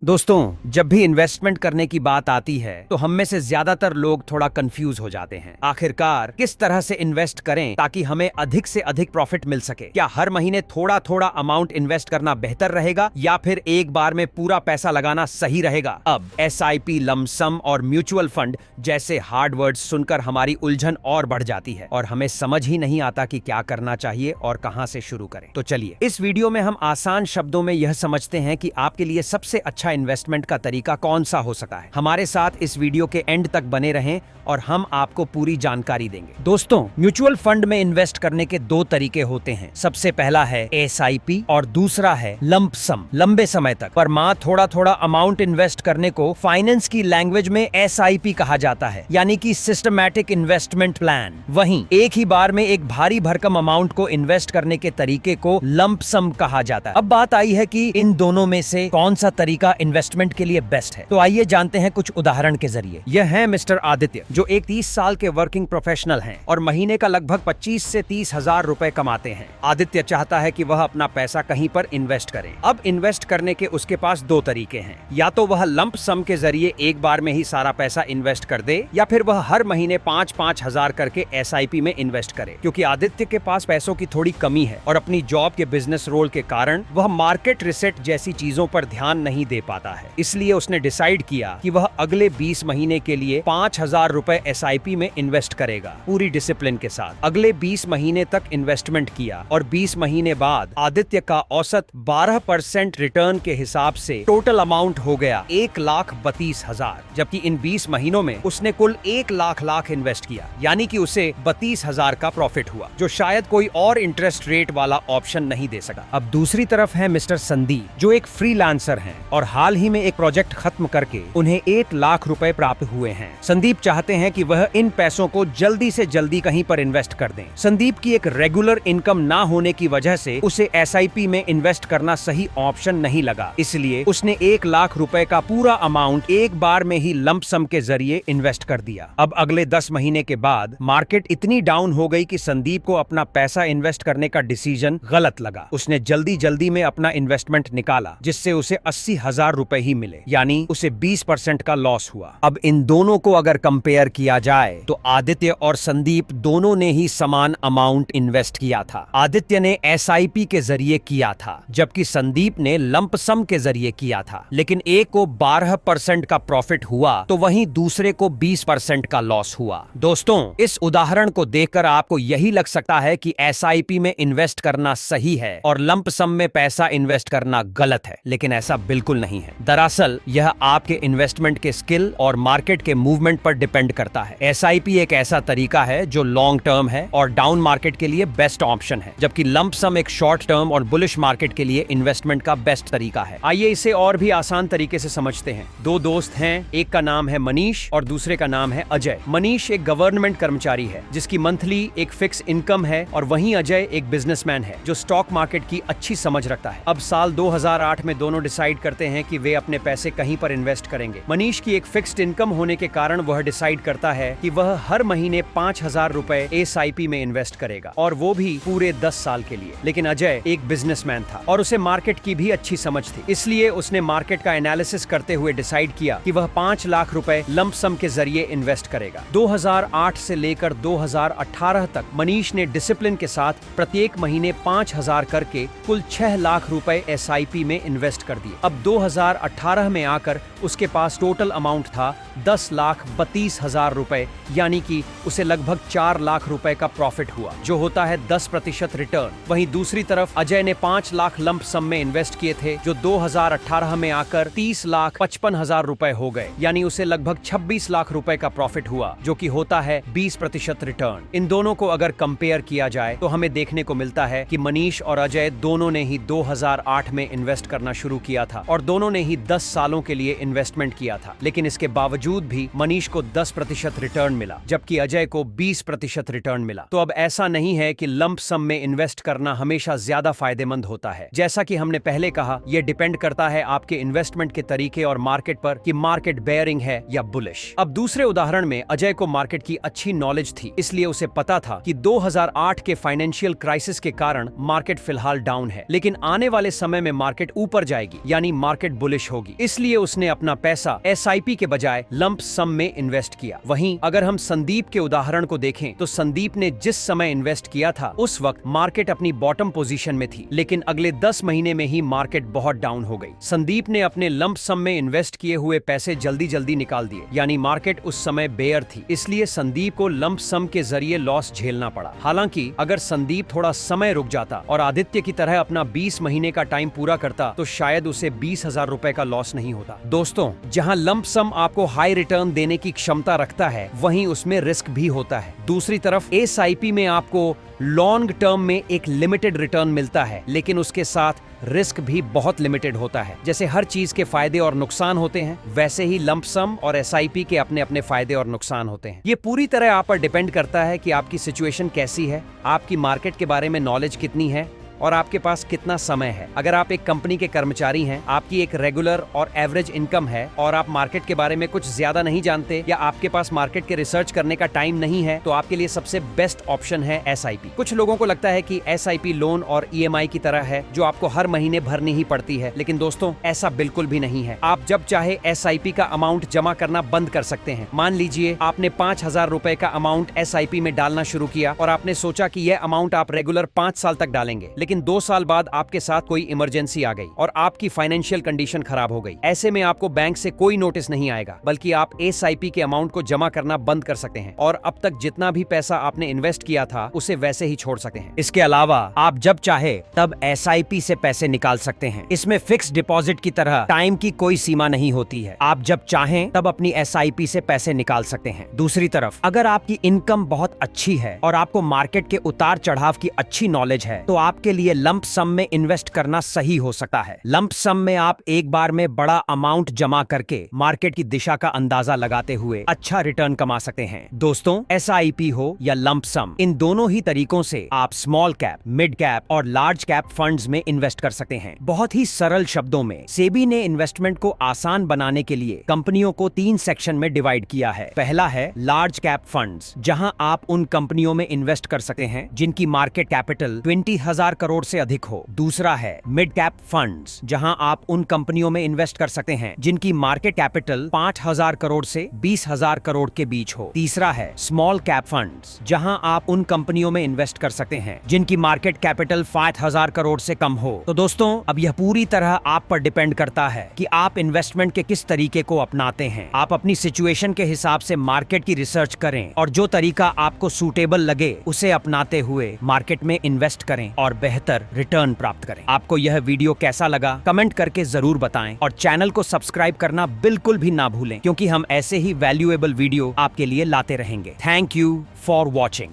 दोस्तों, जब भी इन्वेस्टमेंट करने की बात आती है तो हम में से ज्यादातर लोग थोड़ा कंफ्यूज हो जाते हैं। आखिरकार किस तरह से इन्वेस्ट करें ताकि हमें अधिक से अधिक प्रॉफिट मिल सके? क्या हर महीने थोड़ा थोड़ा अमाउंट इन्वेस्ट करना बेहतर रहेगा या फिर एक बार में पूरा पैसा लगाना सही रहेगा? अब SIP, लमसम और म्यूचुअल फंड जैसे हार्ड वर्ड्स सुनकर हमारी उलझन और बढ़ जाती है और हमें समझ ही नहीं आता कि क्या करना चाहिए और कहां से शुरू करें। तो चलिए इस वीडियो में हम आसान शब्दों में यह समझते हैं कि आपके लिए सबसे अच्छा इन्वेस्टमेंट का तरीका कौन सा हो सकता है। हमारे साथ इस वीडियो के एंड तक बने रहें और हम आपको पूरी जानकारी देंगे। दोस्तों, म्यूचुअल फंड में इन्वेस्ट करने के दो तरीके होते हैं। सबसे पहला है SIP और दूसरा है लंप सम, लंबे समय तक पर मां थोड़ा थोड़ा अमाउंट इन्वेस्ट करने को फाइनेंस की लैंग्वेज में SIP कहा जाता है, यानी कि सिस्टमैटिक इन्वेस्टमेंट प्लान। वहीं एक ही बार में एक भारी भरकम अमाउंट को इन्वेस्ट करने के तरीके को लंप सम कहा जाता है। अब बात आई है कि इन दोनों में से कौन सा तरीका इन्वेस्टमेंट के लिए बेस्ट है। तो आइए जानते हैं कुछ उदाहरण के जरिए। यह है मिस्टर आदित्य, जो एक 30 साल के वर्किंग प्रोफेशनल हैं और महीने का लगभग 25 से 30 हजार रुपए कमाते हैं। आदित्य चाहता है कि वह अपना पैसा कहीं पर इन्वेस्ट करे। अब इन्वेस्ट करने के उसके पास दो तरीके हैं। या तो वह लंप सम के जरिए एक बार में ही सारा पैसा इन्वेस्ट कर दे या फिर वह हर महीने 5-5 हजार करके SIP में इन्वेस्ट करे। क्योंकि आदित्य के पास पैसों की थोड़ी कमी है और अपनी जॉब के बिजनेस रोल के कारण वह मार्केट रिसेट जैसी चीजों पर ध्यान नहीं दे पाता है, इसलिए उसने डिसाइड किया कि वह अगले 20 महीने के लिए 5,000 रुपए SIP में इन्वेस्ट करेगा, पूरी डिसिप्लिन के साथ। अगले 20 महीने तक इन्वेस्टमेंट किया और 20 महीने बाद आदित्य का औसत 12% रिटर्न के हिसाब से टोटल अमाउंट हो गया 1,32,000, जबकि इन 20 महीनों में उसने कुल 1,00,000 इन्वेस्ट किया, यानी कि उसे 32,000 का प्रॉफिट हुआ, जो शायद कोई और इंटरेस्ट रेट वाला ऑप्शन नहीं दे सका। अब दूसरी तरफ है मिस्टर संदीप, जो एक फ्रीलांसर हैं और हाल ही में एक प्रोजेक्ट खत्म करके उन्हें 1,00,000 रुपए प्राप्त हुए हैं। संदीप चाहते हैं कि वह इन पैसों को जल्दी से जल्दी कहीं पर इन्वेस्ट कर दें। संदीप की एक रेगुलर इनकम ना होने की वजह से उसे SIP में इन्वेस्ट करना सही ऑप्शन नहीं लगा, इसलिए उसने 1,00,000 रुपए का पूरा अमाउंट एक बार में ही लंप सम के जरिए इन्वेस्ट कर दिया। अब अगले 10 महीने के बाद मार्केट इतनी डाउन हो गई कि संदीप को अपना पैसा इन्वेस्ट करने का डिसीजन गलत लगा। उसने जल्दी जल्दी में अपना इन्वेस्टमेंट निकाला, जिससे उसे 80,000 रुपए ही मिले, यानी उसे 20% का लॉस हुआ। अब इन दोनों को अगर कंपेयर किया जाए तो आदित्य और संदीप दोनों ने ही समान अमाउंट इन्वेस्ट किया था। आदित्य ने SIP के जरिए किया था, जबकि संदीप ने लंप सम के जरिए किया था। लेकिन एक को 12% का प्रॉफिट हुआ तो वहीं दूसरे को 20% का लॉस हुआ। दोस्तों, इस उदाहरण को देखकर आपको यही लग सकता है कि SIP में इन्वेस्ट करना सही है और लंप सम में पैसा इन्वेस्ट करना गलत है, लेकिन ऐसा बिल्कुल नहीं है। दरअसल यह आपके इन्वेस्टमेंट के स्किल और मार्केट के मूवमेंट पर डिपेंड करता है। SIP एक ऐसा तरीका है जो लॉन्ग टर्म है और डाउन मार्केट के लिए बेस्ट ऑप्शन है, जबकि लंप सम एक शॉर्ट टर्म और बुलिश मार्केट के लिए इन्वेस्टमेंट का बेस्ट तरीका है। आइए इसे और भी आसान तरीके से समझते हैं। दो दोस्त हैं, एक का नाम है मनीष और दूसरे का नाम है अजय। मनीष एक गवर्नमेंट कर्मचारी है जिसकी मंथली एक फिक्स इनकम है और वहीं अजय एक बिजनेसमैन है जो स्टॉक मार्केट की अच्छी समझ रखता है। अब साल 2008 में दोनों डिसाइड करते हैं कि वे अपने पैसे कहीं पर इन्वेस्ट करेंगे। मनीष की एक फिक्स्ड इनकम होने के कारण वह डिसाइड करता है कि वह हर महीने 5,000 रुपए SIP में इन्वेस्ट करेगा और वो भी पूरे 10 साल के लिए। लेकिन अजय एक बिजनेसमैन था और उसे मार्केट की भी अच्छी समझ थी, इसलिए उसने मार्केट का एनालिसिस करते हुए डिसाइड किया कि वह 5,00,000 रुपए लंप सम के जरिए इन्वेस्ट करेगा। 2008 से लेकर 2018 तक मनीष ने डिसिप्लिन के साथ प्रत्येक महीने 5,000 करके कुल 6,00,000 रुपए SIP में इन्वेस्ट कर दिए। अब 2018 में आकर उसके पास टोटल अमाउंट था 10,32,000 रुपए, यानी कि उसे लगभग 4,00,000 रुपए का प्रॉफिट हुआ, जो होता है 10% रिटर्न। वहीं दूसरी तरफ अजय ने 5,00,000 लंप सम में इन्वेस्ट किए थे, जो 2018 में आकर 30,55,000 रुपए हो गए, यानी उसे लगभग 26,00,000 रुपए का प्रॉफिट हुआ, जो कि होता है 20% रिटर्न। इन दोनों को अगर कंपेयर किया जाए तो हमें देखने को मिलता है कि मनीष और अजय दोनों ने ही 2008 में इन्वेस्ट करना शुरू किया था और दोनों ने ही 10 सालों के लिए इन्वेस्टमेंट किया था। लेकिन इसके बावजूद भी मनीष को 10% रिटर्न मिला, जबकि अजय को 20% रिटर्न मिला। तो अब ऐसा नहीं है कि लंप सम में इन्वेस्ट करना हमेशा ज्यादा फायदेमंद होता है। जैसा कि हमने पहले कहा, यह डिपेंड करता है आपके इन्वेस्टमेंट के तरीके और मार्केट पर कि मार्केट बेयरिंग है या बुलिश। अब दूसरे उदाहरण में अजय को मार्केट की अच्छी नॉलेज थी, इसलिए उसे पता था कि 2008 के फाइनेंशियल क्राइसिस के कारण मार्केट फिलहाल डाउन है, लेकिन आने वाले समय में मार्केट ऊपर जाएगी, यानी मार्केट बुलिश होगी, इसलिए उसने अपना पैसा एसआईपी के बजाय लंप सम में इन्वेस्ट किया। वहीं अगर हम संदीप के उदाहरण को देखें तो संदीप ने जिस समय इन्वेस्ट किया था उस वक्त मार्केट अपनी बॉटम पोजीशन में थी, लेकिन अगले 10 महीने में ही मार्केट बहुत डाउन हो गई। संदीप ने अपने लंप सम में इन्वेस्ट किए हुए पैसे जल्दी जल्दी निकाल दिए, यानी मार्केट उस समय बेयर थी, इसलिए संदीप को लंप सम के जरिए लॉस झेलना पड़ा। हालांकि अगर संदीप थोड़ा समय रुक जाता और आदित्य की तरह अपना 20 महीने का टाइम पूरा करता तो शायद उसे 20,000 रुपए का लॉस नहीं होता। दोस्तों, जहां लंप सम आपको हाई रिटर्न देने की क्षमता रखता है, वहीं उसमें रिस्क भी होता है। दूसरी तरफ एसआईपी में आपको लॉन्ग टर्म में एक लिमिटेड रिटर्न मिलता है, लेकिन उसके साथ रिस्क भी बहुत लिमिटेड होता है। जैसे हर चीज के फायदे और नुकसान होते हैं, वैसे ही लंप सम और एसआईपी के अपने अपने फायदे और नुकसान होते हैं। ये पूरी तरह आप पर डिपेंड करता है कि आपकी सिचुएशन कैसी है, आपकी मार्केट के बारे में नॉलेज कितनी है और आपके पास कितना समय है। अगर आप एक कंपनी के कर्मचारी हैं, आपकी एक रेगुलर और एवरेज इनकम है और आप मार्केट के बारे में कुछ ज्यादा नहीं जानते या आपके पास मार्केट के रिसर्च करने का टाइम नहीं है, तो आपके लिए सबसे बेस्ट ऑप्शन है एसआईपी। कुछ लोगों को लगता है कि एसआईपी लोन और ईएमआई की तरह है जो आपको हर महीने भरनी ही पड़ती है, लेकिन दोस्तों ऐसा बिल्कुल भी नहीं है। आप जब चाहे एसआईपी का अमाउंट जमा करना बंद कर सकते हैं। मान लीजिए आपने 5,000 रुपए का अमाउंट एसआईपी में डालना शुरू किया और आपने सोचा कि यह अमाउंट आप रेगुलर 5 साल तक डालेंगे, लेकिन 2 साल बाद आपके साथ कोई इमरजेंसी आ गई और आपकी फाइनेंशियल कंडीशन खराब हो गई। ऐसे में आपको बैंक से कोई नोटिस नहीं आएगा, बल्कि आप एसआईपी के अमाउंट को जमा करना बंद कर सकते हैं और अब तक जितना भी पैसा आपने इन्वेस्ट किया था उसे वैसे ही छोड़ सकते हैं। इसके अलावा आप जब चाहे तब एसआईपी से पैसे निकाल सकते हैं। इसमें फिक्स डिपॉजिट की तरह टाइम की कोई सीमा नहीं होती है। आप जब चाहें तब अपनी एसआईपी से पैसे निकाल सकते हैं। दूसरी तरफ अगर आपकी इनकम बहुत अच्छी है और आपको मार्केट के उतार चढ़ाव की अच्छी नॉलेज है, तो आपके लिए लंप सम में इन्वेस्ट करना सही हो सकता है। लंप सम में आप एक बार में बड़ा अमाउंट जमा करके मार्केट की दिशा का अंदाजा लगाते हुए अच्छा रिटर्न कमा सकते हैं। दोस्तों, एसआईपी हो या लंप सम, इन दोनों ही तरीकों से आप स्मॉल कैप, मिड कैप और लार्ज कैप फंड्स में इन्वेस्ट कर सकते हैं। बहुत ही सरल शब्दों में सेबी ने इन्वेस्टमेंट को आसान बनाने के लिए कंपनियों को 3 सेक्शन में डिवाइड किया है। पहला है लार्ज कैप फंड्स, जहां आप उन कंपनियों में इन्वेस्ट कर सकते हैं जिनकी मार्केट कैपिटल 20,000 करोड़ से अधिक हो। दूसरा है मिड कैप फंड्स, जहां आप उन कंपनियों में इन्वेस्ट कर सकते हैं जिनकी मार्केट कैपिटल 5,000 करोड़ से 20,000 करोड़ के बीच हो। तीसरा है स्मॉल कैप फंड्स, जहां आप उन कंपनियों में इन्वेस्ट कर सकते हैं जिनकी मार्केट कैपिटल 5,000 करोड़ से कम हो। तो दोस्तों, अब यह पूरी तरह आप पर डिपेंड करता है कि आप इन्वेस्टमेंट के किस तरीके को अपनाते हैं। आप अपनी सिचुएशन के हिसाब से मार्केट की रिसर्च करें और जो तरीका आपको सूटेबल लगे उसे अपनाते हुए मार्केट में इन्वेस्ट करें और बेहतर रिटर्न प्राप्त करें। आपको यह वीडियो कैसा लगा कमेंट करके जरूर बताएं और चैनल को सब्सक्राइब करना बिल्कुल भी ना भूलें, क्योंकि हम ऐसे ही वैल्यूएबल वीडियो आपके लिए लाते रहेंगे। Thank you for watching.